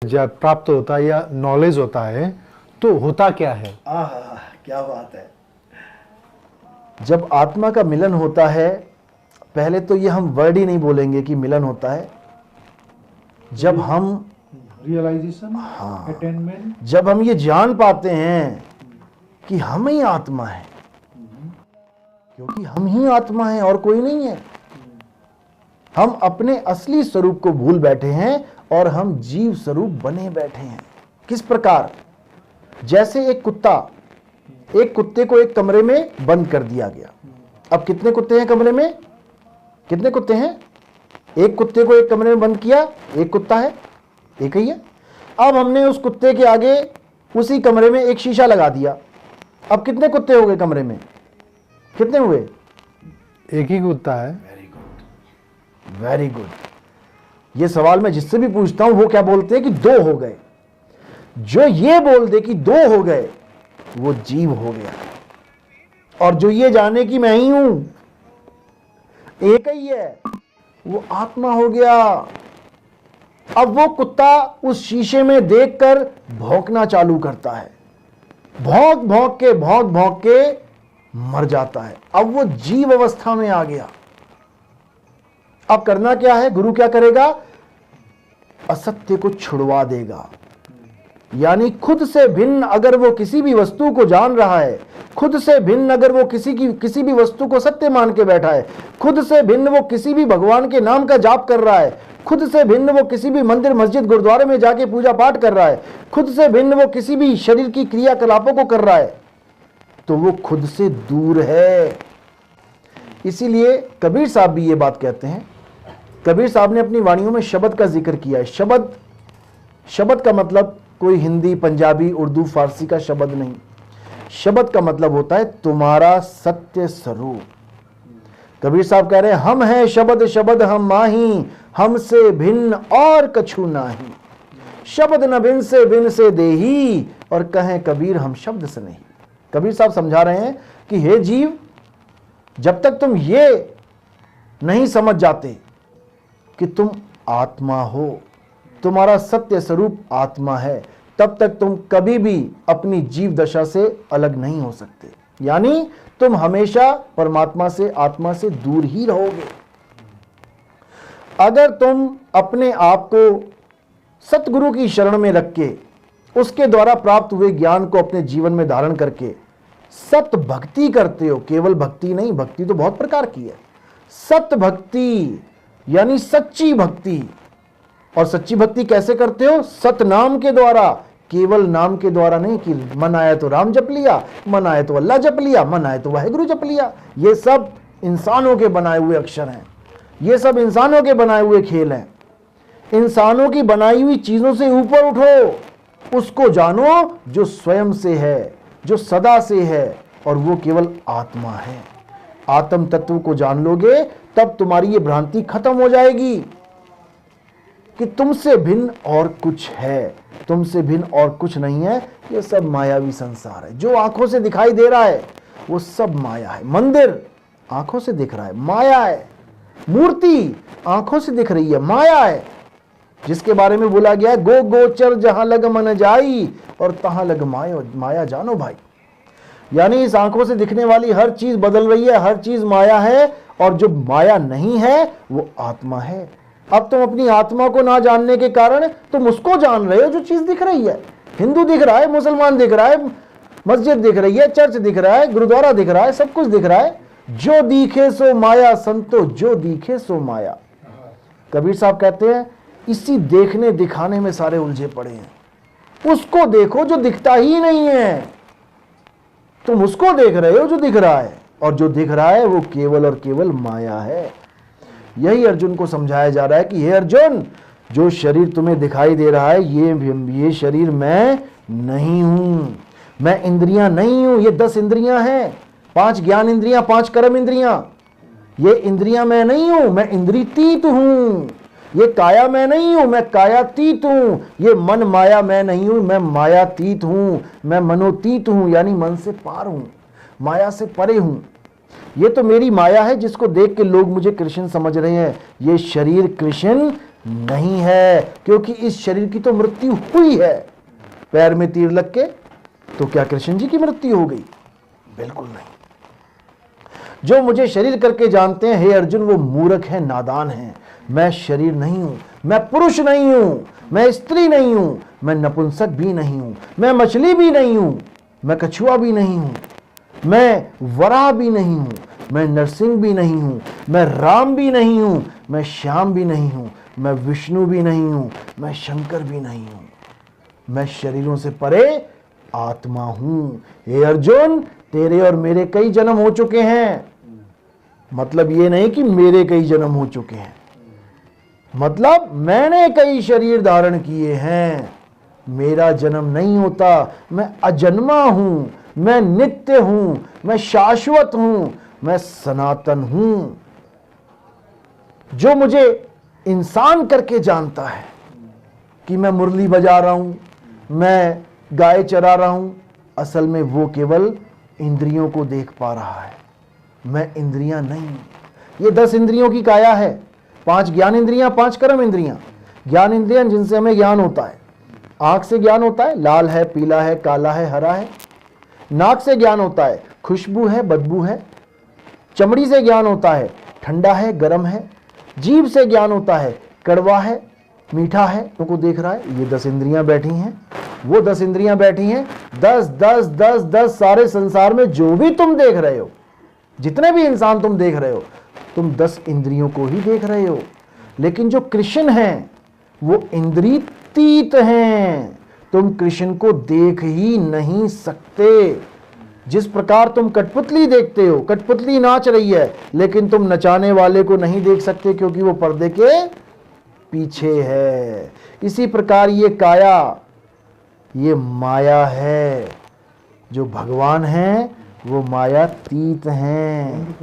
जब प्राप्त होता है या नॉलेज होता है तो होता क्या है? क्या बात है। जब आत्मा का मिलन होता है, पहले तो ये हम वर्ड ही नहीं बोलेंगे कि मिलन होता है। जब हम रियलाइजेशन, अटेनमेंट, जब हम ये जान पाते हैं कि हम ही आत्मा है, क्योंकि हम ही आत्मा है और कोई नहीं है। हम अपने असली स्वरूप को भूल बैठे हैं और हम जीव स्वरूप बने बैठे हैं। किस प्रकार? जैसे एक कुत्ते को एक कमरे में बंद कर दिया गया। अब कितने कुत्ते हैं कमरे में? कितने कुत्ते हैं? एक कुत्ते को एक कमरे में बंद किया, एक कुत्ता है, एक ही है। अब हमने उस कुत्ते के आगे उसी कमरे में एक शीशा लगा दिया। अब कितने कुत्ते हो गए कमरे में? कितने हुए? एक ही कुत्ता है। Very good. ये सवाल मैं जिससे भी पूछता हूं वो क्या बोलते हैं कि दो हो गए। जो ये बोल दे कि दो हो गए वो जीव हो गया, और जो ये जाने कि मैं ही हूं, एक ही है, वो आत्मा हो गया। अब वो कुत्ता उस शीशे में देखकर भौंकना चालू करता है। भौंक भौंक के मर जाता है। अब वो जीव अवस्था में आ गया। अब करना क्या है? गुरु क्या करेगा? असत्य को छुड़वा देगा। यानी खुद से भिन्न अगर वो किसी भी वस्तु को जान रहा है, खुद से भिन्न अगर वो किसी भी वस्तु को सत्य मान के बैठा है, खुद से भिन्न वो किसी भी भगवान के नाम का जाप कर रहा है, खुद से भिन्न वो किसी भी मंदिर मस्जिद गुरुद्वारे में जाके पूजा पाठ कर रहा है, खुद से भिन्न वो किसी भी शरीर की क्रियाकलापों को कर रहा है, तो वो खुद से दूर है। इसीलिए कबीर साहब भी ये बात कहते हैं। कबीर साहब ने अपनी वाणियों में शब्द का जिक्र किया है। शब्द का मतलब कोई हिंदी, पंजाबी, उर्दू, फारसी का शब्द नहीं। शब्द का मतलब होता है तुम्हारा सत्य स्वरूप। कबीर साहब कह रहे हैं हम हैं शब्द हम माही, हमसे भिन्न और कछु नाही। शब्द न भिन्न से देही, और कहें कबीर हम शब्द से नहीं। कबीर साहब समझा रहे हैं कि हे जीव, जब तक तुम ये नहीं समझ जाते कि तुम आत्मा हो, तुम्हारा सत्य स्वरूप आत्मा है, तब तक तुम कभी भी अपनी जीव दशा से अलग नहीं हो सकते। यानी तुम हमेशा परमात्मा से, आत्मा से दूर ही रहोगे। अगर तुम अपने आप को सतगुरु की शरण में रख के, उसके द्वारा प्राप्त हुए ज्ञान को अपने जीवन में धारण करके सत भक्ति करते हो, केवल भक्ति नहीं, भक्ति तो बहुत प्रकार की है, सत भक्ति यानी सच्ची भक्ति। और सच्ची भक्ति कैसे करते हो? सतनाम के द्वारा, केवल नाम के द्वारा नहीं कि मन आया तो राम जप लिया, मन आया तो अल्लाह जप लिया, मन आया तो वाहेगुरु जप लिया। ये सब इंसानों के बनाए हुए अक्षर हैं, ये सब इंसानों के बनाए हुए खेल हैं। इंसानों की बनाई हुई चीजों से ऊपर उठो, उसको जानो जो स्वयं से है, जो सदा से है, और वो केवल आत्मा है। आत्म तत्व को जान लोगे तब तुम्हारी ये भ्रांति खत्म हो जाएगी कि तुमसे भिन्न और कुछ है। तुमसे भिन्न और कुछ नहीं है। ये सब मायावी संसार है। जो आंखों से दिखाई दे रहा है वो सब माया है। मंदिर आंखों से दिख रहा है, माया है। मूर्ति आंखों से दिख रही है, माया है। जिसके बारे में बोला गया है गो गोचर जहां लग मन जाई और तहां लग माया जानो भाई। यानी इस आंखों से दिखने वाली हर चीज बदल रही है, हर चीज माया है, और जो माया नहीं है वो आत्मा है। अब तुम अपनी आत्मा को ना जानने के कारण तुम उसको जान रहे हो जो चीज दिख रही है। हिंदू दिख रहा है, मुसलमान दिख रहा है, मस्जिद दिख रही है, चर्च दिख रहा है, गुरुद्वारा दिख रहा है, सब कुछ दिख रहा है। जो दिखे सो माया संतो, जो दिखे सो माया। कबीर साहब कहते हैं इसी देखने दिखाने में सारे उलझे पड़े हैं। उसको देखो जो दिखता ही नहीं है। तुम उसको देख रहे हो जो दिख रहा है, और जो दिख रहा है वो केवल और केवल माया है। यही अर्जुन को समझाया जा रहा है कि हे अर्जुन, जो शरीर तुम्हें दिखाई दे रहा है ये शरीर मैं नहीं हूं, मैं इंद्रियां नहीं हूं। ये 10 इंद्रियां हैं, 5 ज्ञान इंद्रियां, 5 कर्म इंद्रियां। ये इंद्रियां मैं नहीं हूं, मैं इंद्रियतीत हूं। ये काया मैं नहीं हूं, मैं कायातीत हूं। ये मन माया मैं नहीं हूं, मैं मायातीत हूं। मैं मनोतीत हूं, यानी मन से पार हूं, माया से परे हूं। ये तो मेरी माया है जिसको देख के लोग मुझे कृष्ण समझ रहे हैं। ये शरीर कृष्ण नहीं है, क्योंकि इस शरीर की तो मृत्यु हुई है। पैर में तीर लग के तो क्या कृष्ण जी की मृत्यु हो गई? बिल्कुल नहीं। जो मुझे शरीर करके जानते हैं, हे अर्जुन, वो मूर्ख है, नादान है। मैं शरीर नहीं हूं, मैं पुरुष नहीं हूं, मैं स्त्री नहीं हूं, मैं नपुंसक भी नहीं हूं, मैं मछली भी नहीं हूं, मैं कछुआ भी नहीं हूं, मैं वराह भी नहीं हूं, मैं नरसिंह भी नहीं हूं, मैं राम भी नहीं हूं, मैं श्याम भी नहीं हूं, मैं विष्णु भी नहीं हूं, मैं शंकर भी नहीं हूं। मैं शरीरों से परे आत्मा हूं। हे अर्जुन, तेरे और मेरे कई जन्म हो चुके हैं। मतलब ये नहीं कि मेरे कई जन्म हो चुके हैं, मतलब मैंने कई शरीर धारण किए हैं। मेरा जन्म नहीं होता, मैं अजन्मा हूं, मैं नित्य हूं, मैं शाश्वत हूं, मैं सनातन हूं। जो मुझे इंसान करके जानता है कि मैं मुरली बजा रहा हूं, मैं गाय चरा रहा हूं, असल में वो केवल इंद्रियों को देख पा रहा है। मैं इंद्रियां नहीं। ये 10 इंद्रियों की काया है। 5 ज्ञान इंद्रियां, 5 कर्म इंद्रियां। ज्ञान इंद्रियां जिनसे हमें ज्ञान होता है। आंख से ज्ञान होता है, लाल है, पीला है, काला है, हरा है। नाक से ज्ञान होता है, खुशबू है, बदबू है। चमड़ी से ज्ञान होता है, ठंडा है, गर्म है। जीभ से ज्ञान होता है, कड़वा है, मीठा है। तुमको देख रहा है, ये 10 इंद्रियां बैठी हैं, वो 10 इंद्रियां बैठी हैं। 10 10 10 10 सारे संसार में जो भी तुम देख रहे हो, जितने भी इंसान तुम देख रहे हो, तुम 10 इंद्रियों को ही देख रहे हो। लेकिन जो कृष्ण हैं वो इंद्रियतीत हैं। तुम कृष्ण को देख ही नहीं सकते। जिस प्रकार तुम कठपुतली देखते हो, कठपुतली नाच रही है, लेकिन तुम नचाने वाले को नहीं देख सकते क्योंकि वो पर्दे के पीछे है। इसी प्रकार ये काया, ये माया है। जो भगवान है वो मायातीत हैं।